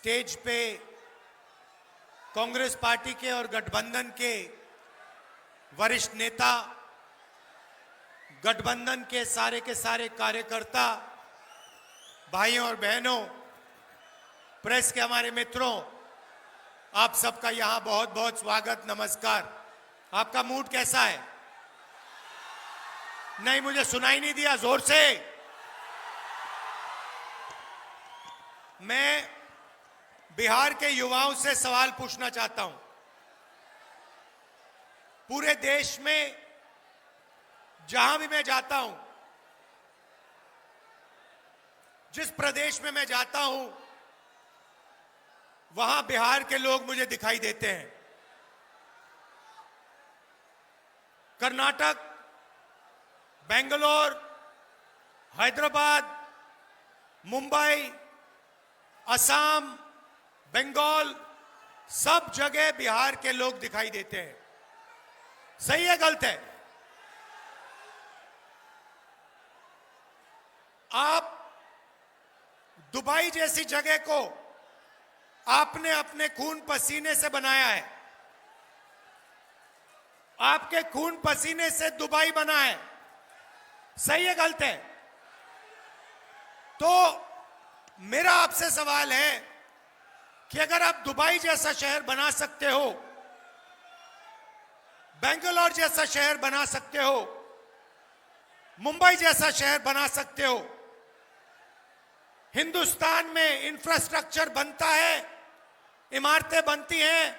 Stage पे Congress party के और गठबंधन के वरिष्ठ नेता, गठबंधन के सारे कार्यकर्ता, भाइयों और बहनों, प्रेस के हमारे मित्रों, आप सबका यहां बहुत बहुत स्वागत, नमस्कार। आपका मूड कैसा है? नहीं, मुझे सुनाई नहीं दिया, जोर से। मैं बिहार के युवाओं से सवाल पूछना चाहता हूं। पूरे देश में जहां भी मैं जाता हूं, जिस प्रदेश में मैं जाता हूं, वहां बिहार के लोग मुझे दिखाई देते हैं। कर्नाटक, बेंगलोर, हैदराबाद, मुंबई, असम, बंगाल, सब जगह बिहार के लोग दिखाई देते हैं। सही है, गलत है? आप दुबई जैसी जगह को आपने अपने खून पसीने से बनाया है। आपके खून पसीने से दुबई बना है। सही है, गलत है? तो मेरा आपसे सवाल है कि अगर आप दुबई जैसा शहर बना सकते हो, बेंगलोर जैसा शहर बना सकते हो, मुंबई जैसा शहर बना सकते हो, हिंदुस्तान में इंफ्रास्ट्रक्चर बनता है, इमारतें बनती हैं,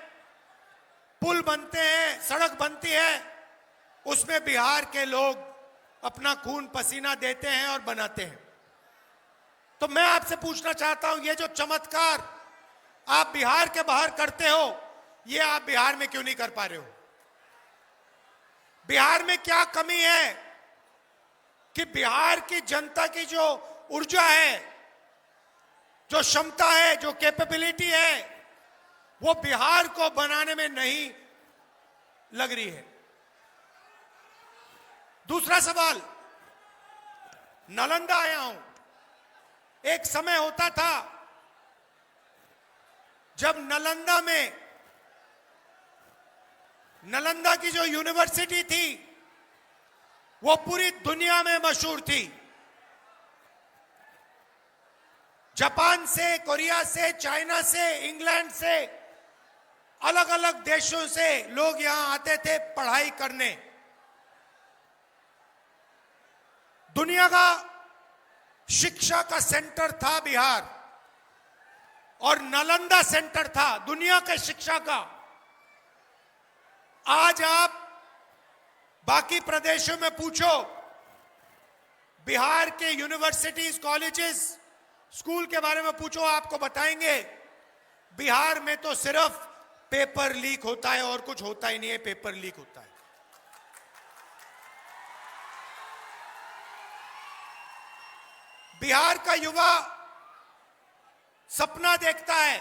पुल बनते हैं, सड़क बनती है, उसमें बिहार के लोग अपना खून पसीना देते हैं और बनाते हैं। तो मैं आपसे पूछना चाहता हूं, ये जो चमत्कार आप बिहार के बाहर करते हो, ये आप बिहार में क्यों नहीं कर पा रहे हो? बिहार में क्या कमी है कि बिहार की जनता की जो ऊर्जा है, जो क्षमता है, जो कैपेबिलिटी है, वो बिहार को बनाने में नहीं लग रही है? दूसरा सवाल, नालंदा आया हूं। एक समय होता था जब नालंदा की जो यूनिवर्सिटी थी, वो पूरी दुनिया में मशहूर थी। जापान से, कोरिया से, चाइना से, इंग्लैंड से, अलग अलग देशों से लोग यहां आते थे पढ़ाई करने। दुनिया का शिक्षा का सेंटर था बिहार, और नालंदा सेंटर था दुनिया के शिक्षा का। आज आप बाकी प्रदेशों में पूछो, बिहार के यूनिवर्सिटीज, कॉलेजेस, स्कूल के बारे में पूछो, आपको बताएंगे बिहार में तो सिर्फ पेपर लीक होता है और कुछ होता ही नहीं है। पेपर लीक होता है। बिहार का युवा सपना देखता है,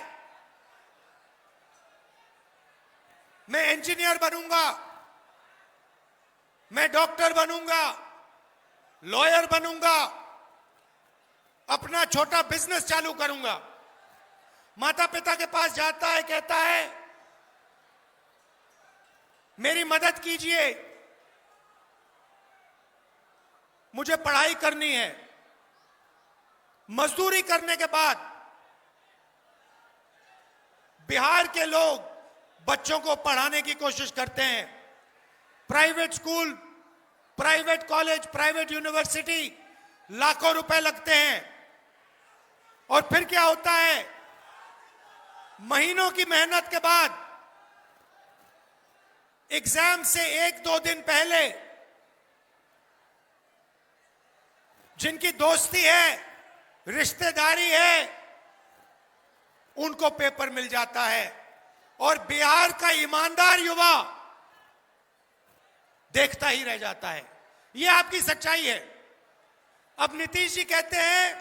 मैं इंजीनियर बनूंगा, मैं डॉक्टर बनूंगा, लॉयर बनूंगा, अपना छोटा बिजनेस चालू करूंगा। माता पिता के पास जाता है, कहता है मेरी मदद कीजिए, मुझे पढ़ाई करनी है। मजदूरी करने के बाद बिहार के लोग बच्चों को पढ़ाने की कोशिश करते हैं। Private school, private college, private university, लाखों रुपए लगते हैं। और फिर क्या होता है? महीनों की मेहनत के बाद एग्जाम से 1-2 दिन पहले जिनकी दोस्ती है, रिश्तेदारी है, उनको पेपर मिल जाता है। और बिहार का ईमानदार युवा देखता ही रह जाता है। यह आपकी सच्चाई है। अब नीतीश जी कहते हैं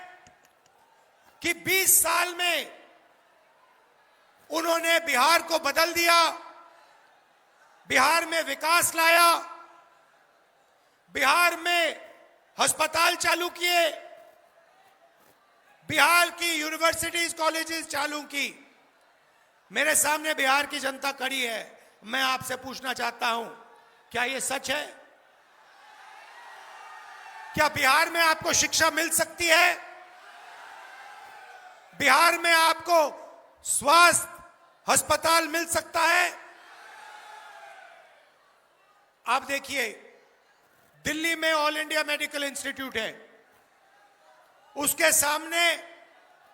कि 20 साल में उन्होंने बिहार को बदल दिया, बिहार में विकास लाया, बिहार में अस्पताल चालू किए, बिहार की यूनिवर्सिटीज कॉलेजेस चालू की। मेरे सामने बिहार की जनता खड़ी है। मैं आपसे पूछना चाहता हूं, क्या यह सच है? क्या बिहार में आपको शिक्षा मिल सकती है? बिहार में आपको स्वास्थ्य अस्पताल मिल सकता है? आप देखिए, दिल्ली में ऑल इंडिया मेडिकल इंस्टीट्यूट है, उसके सामने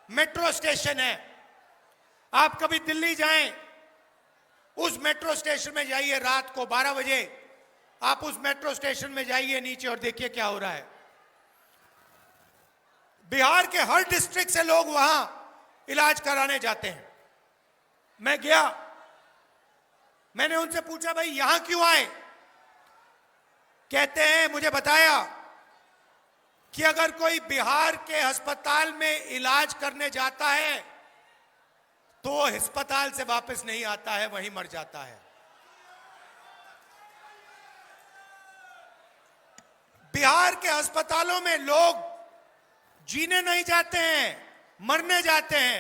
मेट्रो स्टेशन है। आप कभी दिल्ली जाएं, उस मेट्रो स्टेशन में जाइए, रात को 12 बजे आप उस मेट्रो स्टेशन में जाइए नीचे और देखिए क्या हो रहा है। बिहार के हर डिस्ट्रिक्ट से लोग वहां इलाज कराने जाते हैं। मैं गया, मैंने उनसे पूछा, भाई यहां क्यों आए? कहते हैं, मुझे बताया कि अगर कोई बिहार के अस्पताल में इलाज करने जाता है तो अस्पताल से वापस नहीं आता है, वहीं मर जाता है। बिहार के अस्पतालों में लोग जीने नहीं जाते हैं, मरने जाते हैं।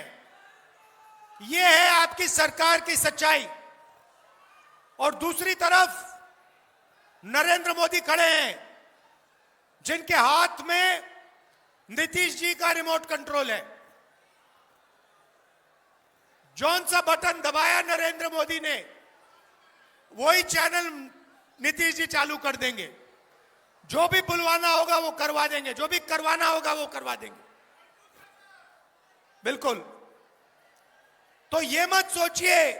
यह है आपकी सरकार की सच्चाई। और दूसरी तरफ नरेंद्र मोदी खड़े हैं, जिनके हाथ में नीतीश जी का रिमोट कंट्रोल है। जौन सा बटन दबाया नरेंद्र मोदी ने, वही चैनल नीतीश जी चालू कर देंगे। जो भी बुलवाना होगा वो करवा देंगे, जो भी करवाना होगा वो करवा देंगे। बिल्कुल। तो ये मत सोचिए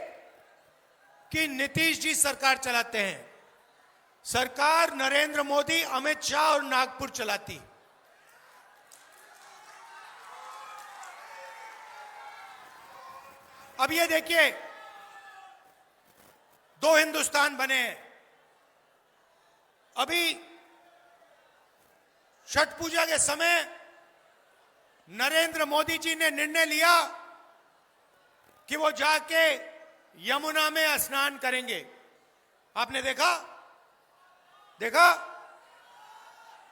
कि नीतीश जी सरकार चलाते हैं। सरकार नरेंद्र मोदी, अमित शाह और नागपुर चलाती। अब ये देखिए, दो हिंदुस्तान बने हैं। अभी छठ पूजा के समय नरेंद्र मोदी जी ने निर्णय लिया कि वो जाके यमुना में स्नान करेंगे। आपने देखा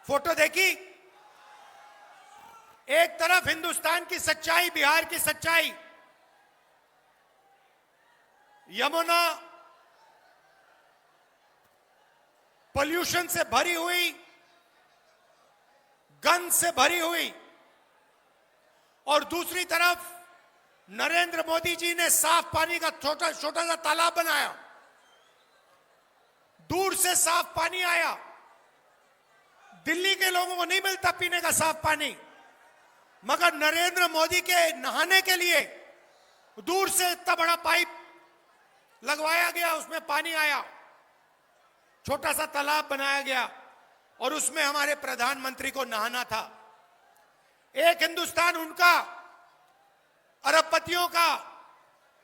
फोटो देखी? एक तरफ हिंदुस्तान की सच्चाई, बिहार की सच्चाई, यमुना पोल्यूशन से भरी हुई, गंद से भरी हुई, और दूसरी तरफ नरेंद्र मोदी जी ने साफ पानी का छोटा सा तालाब बनाया। दूर से साफ पानी आया। दिल्ली के लोगों को नहीं मिलता पीने का साफ पानी, मगर नरेंद्र मोदी के नहाने के लिए दूर से इतना बड़ा पाइप लगवाया गया, उसमें पानी आया, छोटा सा तालाब बनाया गया और उसमें हमारे प्रधानमंत्री को नहाना था। एक हिंदुस्तान उनका, अरबपतियों का,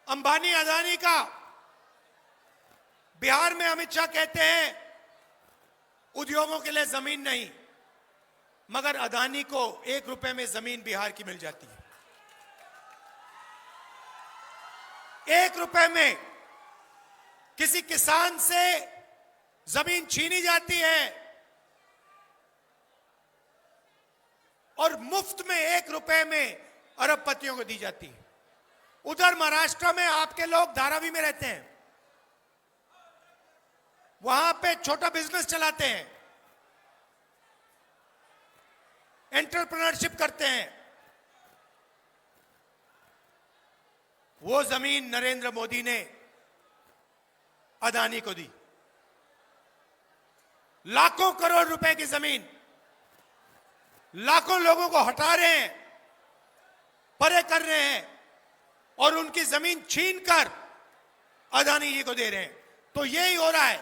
अंबानी अदानी का। बिहार में अमित शाह कहते हैं उद्योगों के लिए जमीन नहीं, मगर अदानी को 1 रुपए में जमीन बिहार की मिल जाती है। 1 रुपए में किसी किसान से जमीन छीनी जाती है और मुफ्त में 1 रुपए में अरबपतियों को दी जाती है। उधर महाराष्ट्र में आपके लोग धारावी में रहते हैं, वहां पे छोटा बिजनेस चलाते हैं, एंटरप्रेन्योरशिप करते हैं। वो जमीन नरेंद्र मोदी ने अदानी को दी। लाखों करोड़ रुपए की जमीन लाखों लोगों को हटा रहे हैं, परे कर रहे हैं और उनकी जमीन छीनकर अदानी जी को दे रहे हैं। तो यही हो रहा है।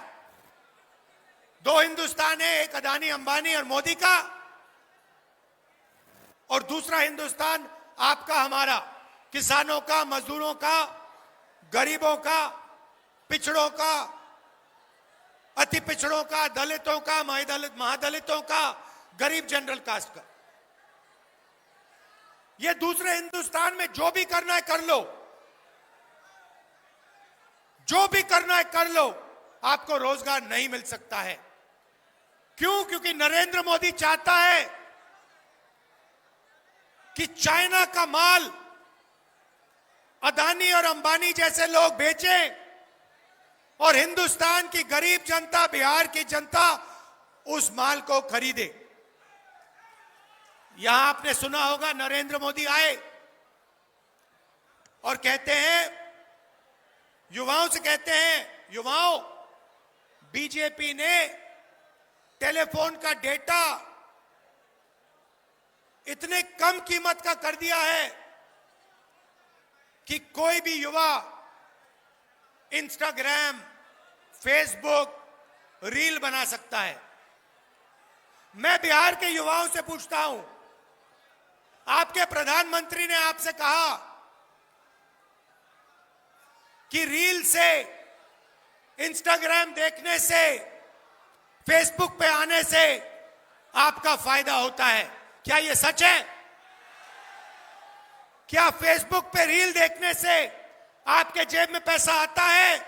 2 हिंदुस्तान है, एक अदानी, अंबानी और मोदी का, और दूसरा हिंदुस्तान आपका, हमारा, किसानों का, मजदूरों का, गरीबों का, पिछड़ों का, अति पिछड़ों का, दलितों का, महादलितों का, गरीब जनरल कास्ट का। ये दूसरे हिंदुस्तान में जो भी करना है कर लो, जो भी करना है कर लो, आपको रोजगार नहीं मिल सकता है। क्यों? क्योंकि नरेंद्र मोदी चाहता है कि चाइना का माल अदानी और अंबानी जैसे लोग बेचें और हिंदुस्तान की गरीब जनता, बिहार की जनता उस माल को खरीदे। यहां आपने सुना होगा नरेंद्र मोदी आए और कहते हैं, युवाओं से कहते हैं, युवाओं, बीजेपी ने टेलीफोन का डेटा इतने कम कीमत का कर दिया है कि कोई भी युवा इंस्टाग्राम, फेसबुक, रील बना सकता है। मैं बिहार के युवाओं से पूछता हूं, आपके प्रधानमंत्री ने आपसे कहा कि रील से, इंस्टाग्राम देखने से, फेसबुक पे आने से आपका फायदा होता है। क्या यह सच है? क्या फेसबुक पे रील देखने से आपके जेब में पैसा आता है?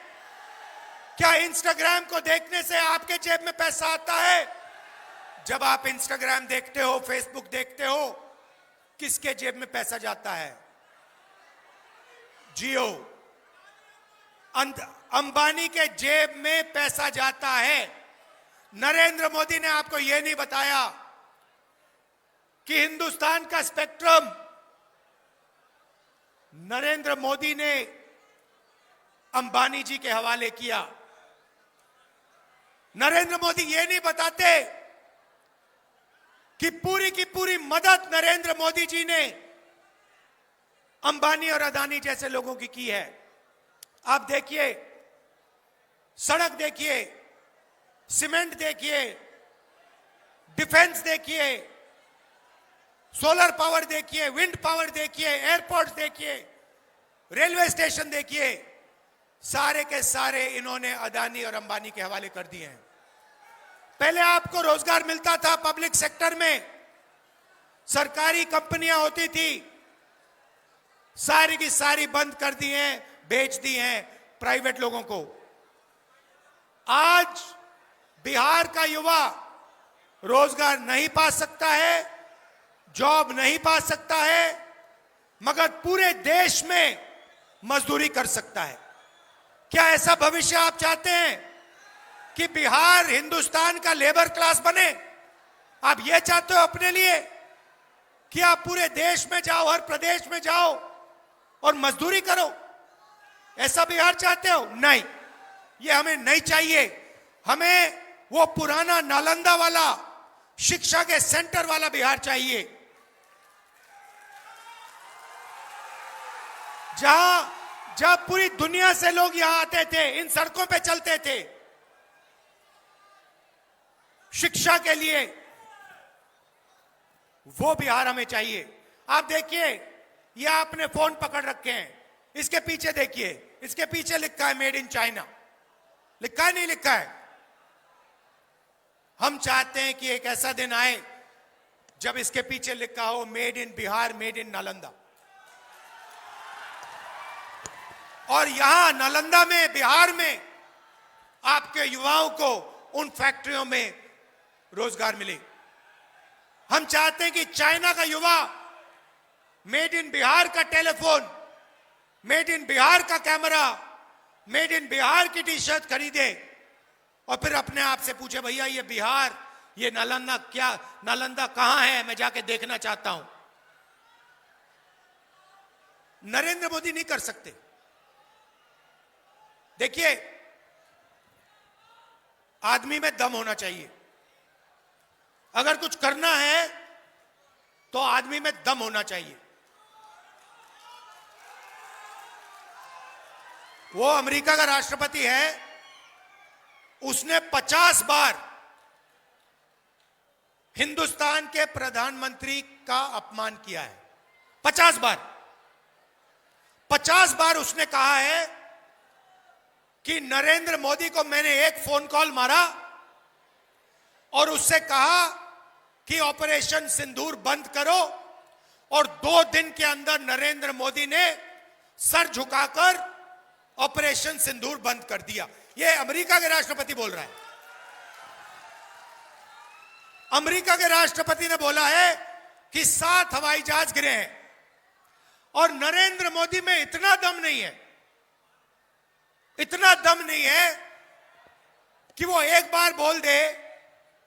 क्या इंस्टाग्राम को देखने से आपके जेब में पैसा आता है? जब आप इंस्टाग्राम देखते हो, फेसबुक देखते हो, किसके जेब में पैसा जाता है? जियो, अंबानी के जेब में पैसा जाता है। नरेंद्र मोदी ने आपको यह नहीं बताया कि हिंदुस्तान का स्पेक्ट्रम नरेंद्र मोदी ने अंबानी जी के हवाले किया। नरेंद्र मोदी यह नहीं बताते कि पूरी की पूरी मदद नरेंद्र मोदी जी ने अंबानी और अदानी जैसे लोगों की है। आप देखिए, सड़क देखिए, सीमेंट देखिए, डिफेंस देखिए, सोलर पावर देखिए, विंड पावर देखिए, एयरपोर्ट्स देखिए, रेलवे स्टेशन देखिए, सारे के सारे इन्होंने अदानी और अंबानी के हवाले कर दिए हैं। पहले आपको रोजगार मिलता था पब्लिक सेक्टर में, सरकारी कंपनियां होती थी, सारी की सारी बंद कर दी हैं, बेच दी हैं प्राइवेट लोगों को। आज बिहार का युवा रोजगार नहीं पा सकता है, जॉब नहीं पा सकता है, मगर पूरे देश में मजदूरी कर सकता है। क्या ऐसा भविष्य आप चाहते हैं कि बिहार हिंदुस्तान का लेबर क्लास बने? आप ये चाहते हो अपने लिए कि आप पूरे देश में जाओ, हर प्रदेश में जाओ और मजदूरी करो? ऐसा बिहार चाहते हो? नहीं, ये हमें नहीं चाहिए। हमें वो पुराना नालंदा वाला, शिक्षा के सेंटर वाला बिहार चाहिए, जहां पूरी दुनिया से लोग यहां आते थे, इन सड़कों पे चलते थे शिक्षा के लिए। वो बिहार हमें चाहिए। आप देखिए, ये आपने फोन पकड़ रखे हैं, इसके पीछे देखिए, इसके पीछे लिखा है मेड इन चाइना। लिखा है, नहीं लिखा है? हम चाहते हैं कि एक ऐसा दिन आए जब इसके पीछे लिखा हो made in Bihar, made in Nalanda. और यहां नालंदा में, बिहार में आपके युवाओं को उन फैक्ट्रियों में रोजगार मिले। हम चाहते हैं कि चाइना का युवा मेड इन बिहार का टेलीफोन, मेड इन बिहार का कैमरा, मेड इन बिहार की टी शर्ट खरीदे और फिर अपने आप से पूछे, भैया ये बिहार, ये नालंदा, क्या नालंदा कहां है? मैं जाके देखना चाहता हूं। नरेंद्र मोदी नहीं कर सकते। देखिए, आदमी में दम होना चाहिए। अगर कुछ करना है तो आदमी में दम होना चाहिए। वो अमेरिका का राष्ट्रपति है, उसने 50 बार हिंदुस्तान के प्रधानमंत्री का अपमान किया है। 50 बार। 50 बार उसने कहा है कि नरेंद्र मोदी को मैंने एक फोन कॉल मारा और उससे कहा कि ऑपरेशन सिंदूर बंद करो, और 2 दिन के अंदर नरेंद्र मोदी ने सर झुकाकर ऑपरेशन सिंदूर बंद कर दिया। यह अमेरिका के राष्ट्रपति बोल रहा है। अमेरिका के राष्ट्रपति ने बोला है कि 7 हवाई जहाज गिरे हैं, और नरेंद्र मोदी में इतना दम नहीं है, इतना दम नहीं है कि वो एक बार बोल दे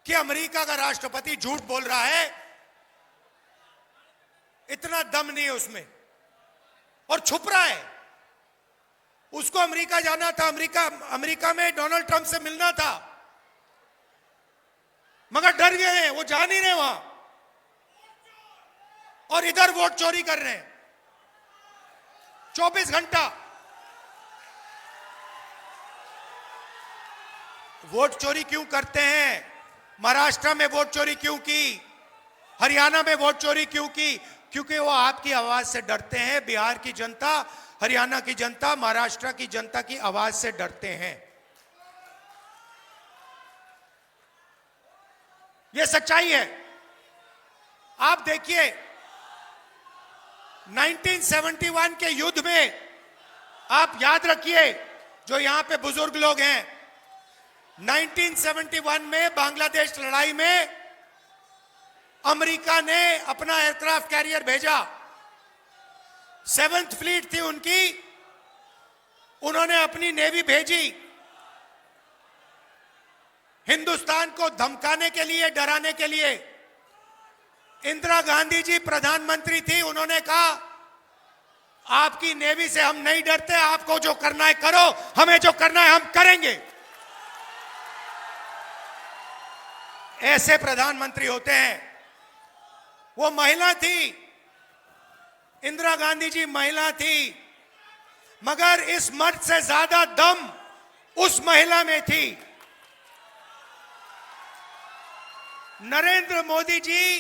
कि अमेरिका का राष्ट्रपति झूठ बोल रहा है। इतना दम नहीं है उसमें, और छुप रहा है। उसको अमेरिका जाना था, अमेरिका में डोनाल्ड ट्रंप से मिलना था, मगर डर गए हैं, वो जा नहीं रहे वहां, और इधर वोट चोरी कर रहे हैं 24 घंटा। वोट चोरी क्यों करते हैं? महाराष्ट्र में वोट चोरी क्यों की? हरियाणा में वोट चोरी क्यों की? क्योंकि वो आपकी आवाज से डरते हैं। बिहार की जनता, हरियाणा की जनता, महाराष्ट्र की जनता की आवाज से डरते हैं। यह सच्चाई है। आप देखिए 1971 के युद्ध में, आप याद रखिए जो यहां पे बुजुर्ग लोग हैं, 1971 में बांग्लादेश लड़ाई में अमेरिका ने अपना एयरक्राफ्ट कैरियर भेजा। 7th फ्लीट थी उनकी, उन्होंने अपनी नेवी भेजी हिंदुस्तान को धमकाने के लिए, डराने के लिए। इंदिरा गांधी जी प्रधानमंत्री थी, उन्होंने कहा आपकी नेवी से हम नहीं डरते, आपको जो करना है करो, हमें जो करना है हम करेंगे। ऐसे प्रधानमंत्री होते हैं। वो महिला थी, इंदिरा गांधी जी महिला थी, मगर इस मर्द से ज्यादा दम उस महिला में थी। नरेंद्र मोदी जी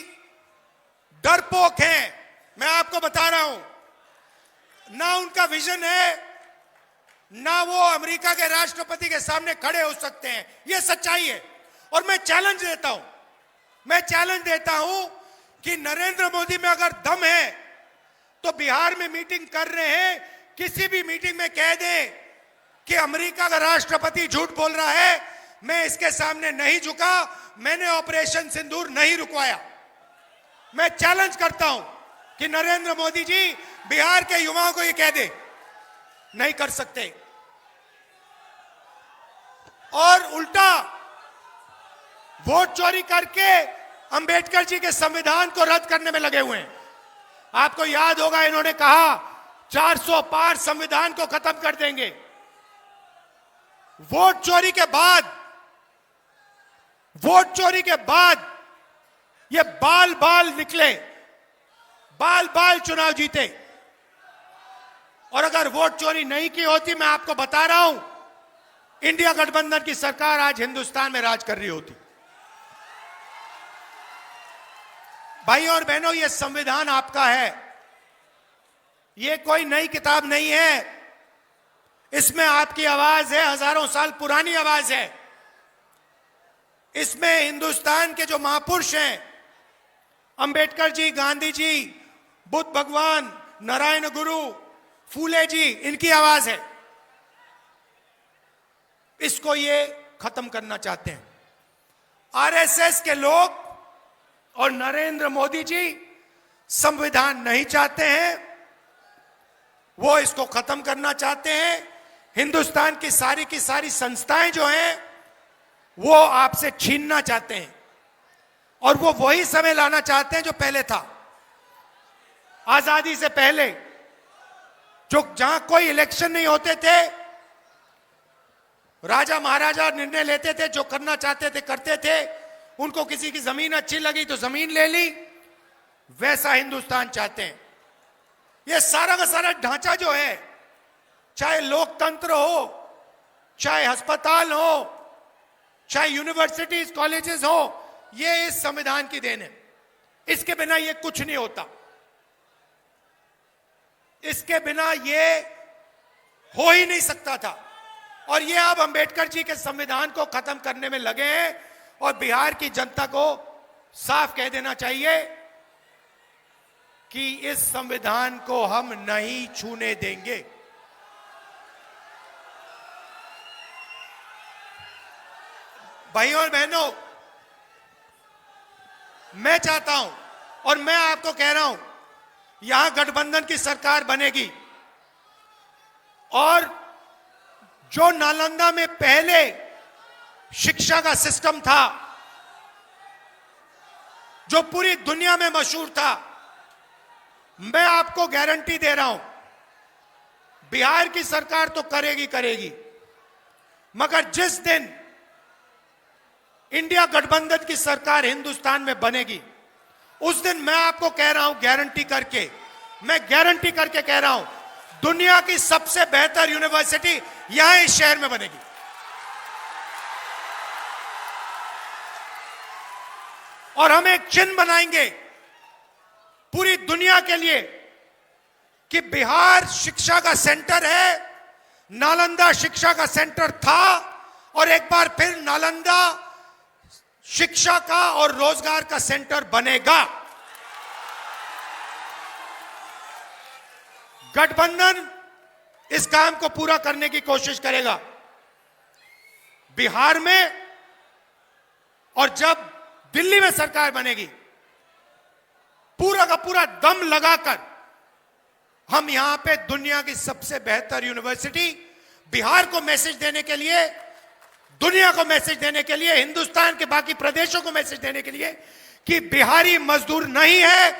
डरपोक हैं, मैं आपको बता रहा हूं। ना उनका विजन है, ना वो अमेरिका के राष्ट्रपति के सामने खड़े हो सकते हैं। यह सच्चाई है। और मैं चैलेंज देता हूं कि नरेंद्र मोदी में अगर दम है तो बिहार में मीटिंग कर रहे हैं, किसी भी मीटिंग में कह दें कि अमेरिका का राष्ट्रपति झूठ बोल रहा है, मैं इसके सामने नहीं झुका, मैंने ऑपरेशन सिंदूर नहीं रुकवाया। मैं चैलेंज करता हूं कि नरेंद्र मोदी जी बिहार के युवाओं को यह कह दे, नहीं कर सकते। और उल्टा वोट चोरी करके अंबेडकर जी के संविधान को रद्द करने में लगे हुए हैं। आपको याद होगा इन्होंने कहा 400 पार संविधान को खत्म कर देंगे। वोट चोरी के बाद ये बाल निकले, बाल चुनाव जीते। और अगर वोट चोरी नहीं की होती, मैं आपको बता रहा हूं, इंडिया गठबंधन की सरकार आज हिंदुस्तान में राज कर रही होती। भाइयों और बहनों, यह संविधान आपका है, यह कोई नई किताब नहीं है। इसमें आपकी आवाज है, हजारों साल पुरानी आवाज है। इसमें हिंदुस्तान के जो महापुरुष हैं, अंबेडकर जी, गांधी जी, बुद्ध भगवान, नारायण गुरु, फूले जी, इनकी आवाज है। इसको ये खत्म करना चाहते हैं आरएसएस के लोग। और नरेंद्र मोदी जी संविधान नहीं चाहते हैं, वो इसको खत्म करना चाहते हैं। हिंदुस्तान की सारी संस्थाएं जो हैं वो आपसे छीनना चाहते हैं, और वो वही समय लाना चाहते हैं जो पहले था, आजादी से पहले, जो जहां कोई इलेक्शन नहीं होते थे, राजा महाराजा निर्णय लेते थे, जो करना चाहते थे करते थे। उनको किसी की जमीन अच्छी लगी तो जमीन ले ली, वैसा हिंदुस्तान चाहते हैं। ये सारा का सारा ढांचा जो है, चाहे लोकतंत्र हो, चाहे अस्पताल हो, चाहे यूनिवर्सिटीज कॉलेजेस हो, ये इस संविधान की देन है। इसके बिना ये कुछ नहीं होता, इसके बिना ये हो ही नहीं सकता था। और ये अब अंबेडकर जी के संविधान को खत्म करने में लगे हैं। और बिहार की जनता को साफ कह देना चाहिए कि इस संविधान को हम नहीं छूने देंगे। भाइयों और बहनों, मैं चाहता हूं और मैं आपको कह रहा हूं, यहां गठबंधन की सरकार बनेगी और जो नालंदा में पहले शिक्षा का सिस्टम था, जो पूरी दुनिया में मशहूर था, मैं आपको गारंटी दे रहा हूं, बिहार की सरकार तो करेगी करेगी, मगर जिस दिन इंडिया गठबंधन की सरकार हिंदुस्तान में बनेगी, उस दिन मैं आपको कह रहा हूं, मैं गारंटी करके कह रहा हूं, दुनिया की सबसे बेहतर यूनिवर्सिटी यहां इस शहर में बनेगी। और हम एक चिन्ह बनाएंगे पूरी दुनिया के लिए कि बिहार शिक्षा का सेंटर है, नालंदा शिक्षा का सेंटर था, और एक बार फिर नालंदा शिक्षा का और रोजगार का सेंटर बनेगा। गठबंधन इस काम को पूरा करने की कोशिश करेगा बिहार में, और जब दिल्ली में सरकार बनेगी, पूरा का पूरा दम लगाकर हम यहां पे दुनिया की सबसे बेहतर यूनिवर्सिटी, बिहार को मैसेज देने के लिए, दुनिया को मैसेज देने के लिए, हिंदुस्तान के बाकी प्रदेशों को मैसेज देने के लिए कि बिहारी मजदूर नहीं है,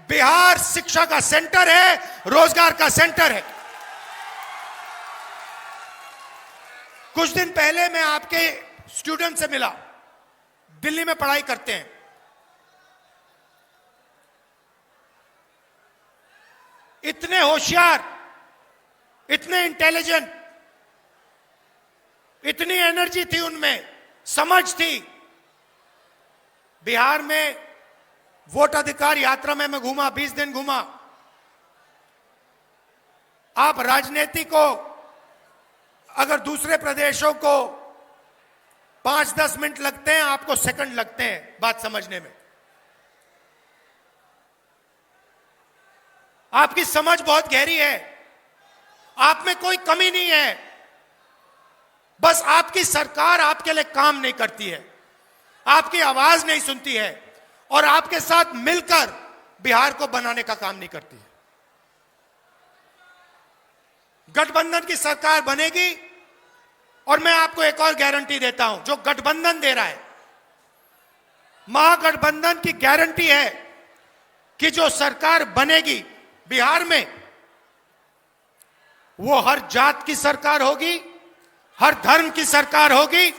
बिहार शिक्षा का सेंटर है, रोजगार का सेंटर है। कुछ दिन पहले मैं आपके स्टूडेंट से मिला, दिल्ली में पढ़ाई करते हैं। इतने होशियार, इतने इंटेलिजेंट, इतनी एनर्जी थी उनमें, समझ थी। बिहार में वोट अधिकार यात्रा में मैं घूमा, 20 दिन घूमा। आप राजनीति को, अगर दूसरे प्रदेशों को 5-10 मिनट लगते हैं, आपको सेकंड लगते हैं बात समझने में। आपकी समझ बहुत गहरी है, आप में कोई कमी नहीं है, बस आपकी सरकार आपके लिए काम नहीं करती है, आपकी आवाज नहीं सुनती है, और आपके साथ मिलकर बिहार को बनाने का काम नहीं करती है। गठबंधन की सरकार बनेगी, और मैं आपको एक और गारंटी देता हूं, जो गठबंधन दे रहा है, महागठबंधन की गारंटी है कि जो सरकार बनेगी बिहार में, वो हर जात की सरकार होगी, हर धर्म की सरकार होगी।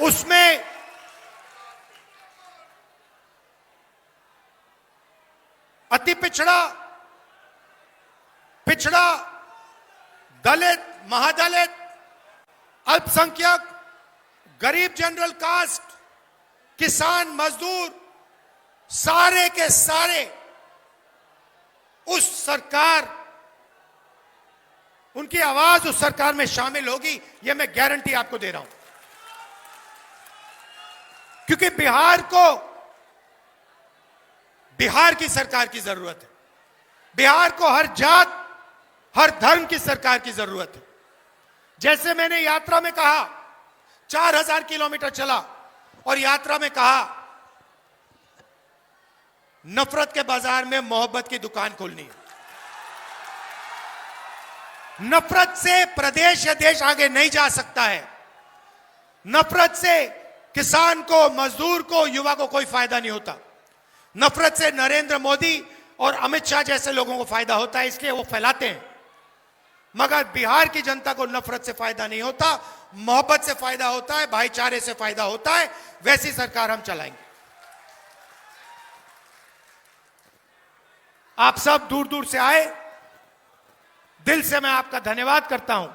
उसमें अति पिछड़ा, पिछड़ा, दलित, महादलित, अल्पसंख्यक, गरीब जनरल कास्ट, किसान, मजदूर, सारे के सारे उस सरकार, उनकी आवाज उस सरकार में शामिल होगी, यह मैं गारंटी आपको दे रहा हूं। क्योंकि बिहार को बिहार की सरकार की जरूरत है, बिहार को हर जात, हर धर्म की सरकार की जरूरत है। जैसे मैंने यात्रा में कहा, 4000 किलोमीटर चला और यात्रा में कहा, नफरत के बाजार में मोहब्बत की दुकान खोलनी है। नफरत से प्रदेश या देश आगे नहीं जा सकता है। नफरत से किसान को, मजदूर को, युवा को कोई फायदा नहीं होता। नफरत से नरेंद्र मोदी और अमित शाह जैसे लोगों को फायदा होता है, इसलिए वो फैलाते हैं। मगर बिहार की जनता को नफरत से फायदा नहीं होता, मोहब्बत से फायदा होता है, भाईचारे से फायदा होता है। वैसी सरकार हम चलाएंगे। आप सब दूर दूर से आए, दिल से मैं आपका धन्यवाद करता हूं,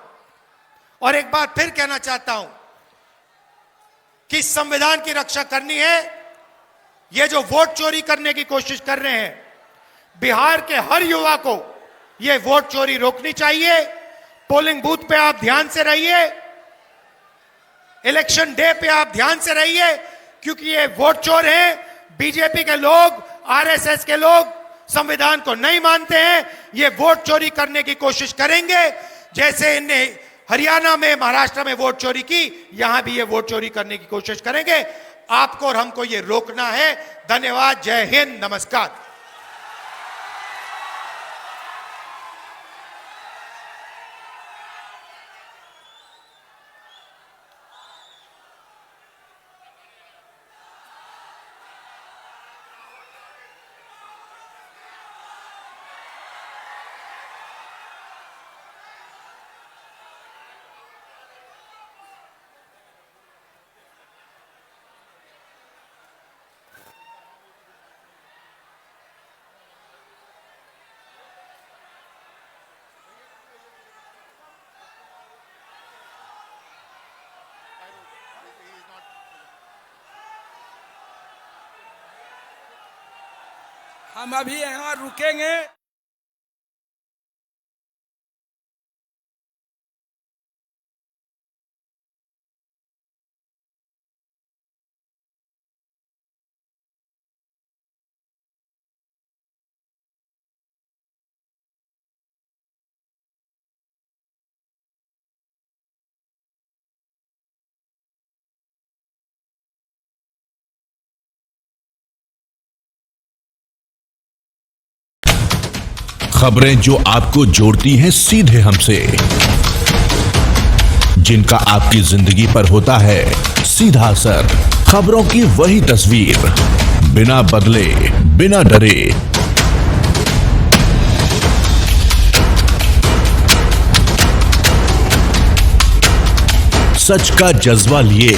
और एक बार फिर कहना चाहता हूं कि संविधान की रक्षा करनी है। ये जो वोट चोरी करने की कोशिश कर रहे हैं, बिहार के हर युवा को ये वोट चोरी रोकनी चाहिए। पोलिंग बूथ पे आप ध्यान से रहिए, इलेक्शन डे पे आप ध्यान से रहिए, क्योंकि ये वोट चोर हैं। बीजेपी के लोग, आरएसएस के लोग संविधान को नहीं मानते हैं, ये वोट चोरी करने की कोशिश करेंगे। जैसे इन्हें हरियाणा में, महाराष्ट्र में वोट चोरी की, यहां भी ये वोट चोरी करने की कोशिश करेंगे। आपको और हमको ये रोकना है। धन्यवाद, जय हिंद, नमस्कार। हम अभी यहाँ रुकेंगे। खबरें जो आपको जोड़ती हैं सीधे हमसे, जिनका आपकी जिंदगी पर होता है सीधा असर। खबरों की वही तस्वीर, बिना बदले, बिना डरे। सच का जज्बा लिए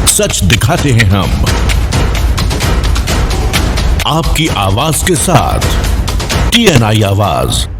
सच दिखाते हैं हम, आपकी आवाज के साथ। TNI आवाज।